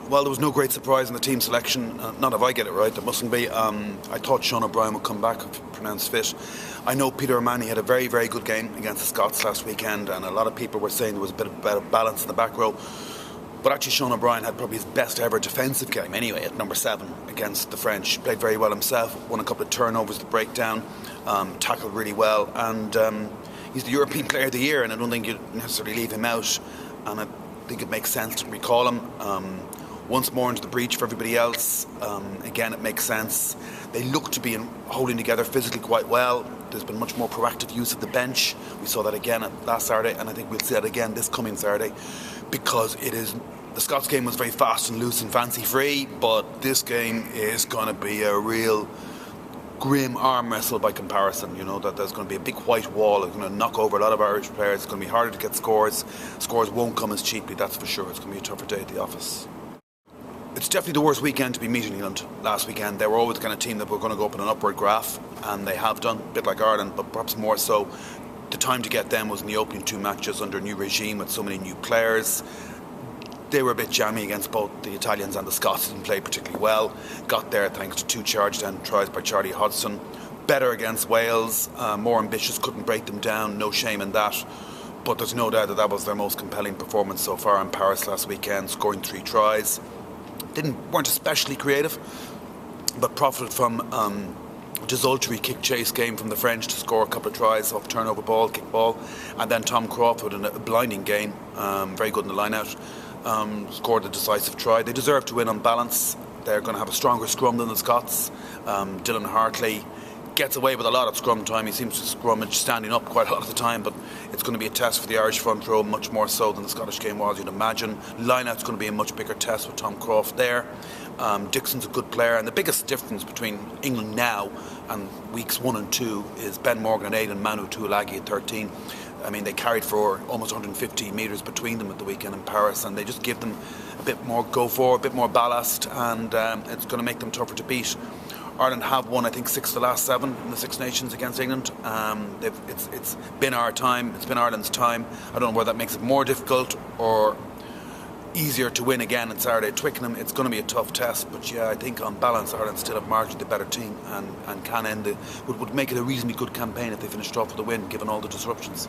Well, there was no great surprise in the team selection. Not if I get it right, there mustn't be. I thought Sean O'Brien would come back, if pronounced fit. I know Peter O'Mahony had a very, very good game against the Scots last weekend, and a lot of people were saying there was a bit of balance in the back row. But actually, Sean O'Brien had probably his best ever defensive game anyway at number 7 against the French. Played very well himself, won a couple of turnovers to break down, tackled really well, and he's the European Player of the Year, and I don't think you'd necessarily leave him out. And I think it makes sense to recall him. Once more into the breach for everybody else. Again, it makes sense. They look to be holding together physically quite well. There's been much more proactive use of the bench. We saw that again last Saturday, and I think we'll see that again this coming Saturday, because the Scots game was very fast and loose and fancy-free, but this game is going to be a real grim arm wrestle by comparison. You know, that there's going to be a big white wall. It's going to knock over a lot of Irish players. It's going to be harder to get scores. Scores won't come as cheaply, that's for sure. It's going to be a tougher day at the office. It's definitely the worst weekend to be meeting England. Last weekend, they were always the kind of team that were going to go up in an upward graph, and they have done, a bit like Ireland, but perhaps more so. The time to get them was in the opening 2 matches under a new regime with so many new players. They were a bit jammy against both the Italians and the Scots, didn't play particularly well. Got there thanks to 2 charged end tries by Charlie Hodgson. Better against Wales, more ambitious, couldn't break them down, no shame in that. But there's no doubt that was their most compelling performance so far in Paris last weekend, scoring 3 tries. Weren't especially creative, but profited from a desultory kick chase game from the French to score a couple of tries off turnover ball, kick ball, and then Tom Crawford in a blinding game, very good in the line-out, scored a decisive try. They deserve to win on balance. They're going to have a stronger scrum than the Scots. Dylan Hartley gets away with a lot of scrum time. He seems to scrummage standing up quite a lot of the time, but it's going to be a test for the Irish front row, much more so than the Scottish game was, you'd imagine. Line-out's going to be a much bigger test with Tom Croft there. Dixon's a good player, and the biggest difference between England now and weeks 1 and 2 is Ben Morgan at 8 and Manu Tuilagi at 13. I mean, they carried for almost 150 metres between them at the weekend in Paris, and they just give them a bit more go forward, a bit more ballast, and it's going to make them tougher to beat. Ireland have won, I think, 6 of the last 7 in the Six Nations against England. It's been our time. It's been Ireland's time. I don't know whether that makes it more difficult or easier to win again on Saturday at Twickenham. It's going to be a tough test, but yeah, I think on balance Ireland still have marginally the better team and can would make it a reasonably good campaign if they finished off with a win, given all the disruptions.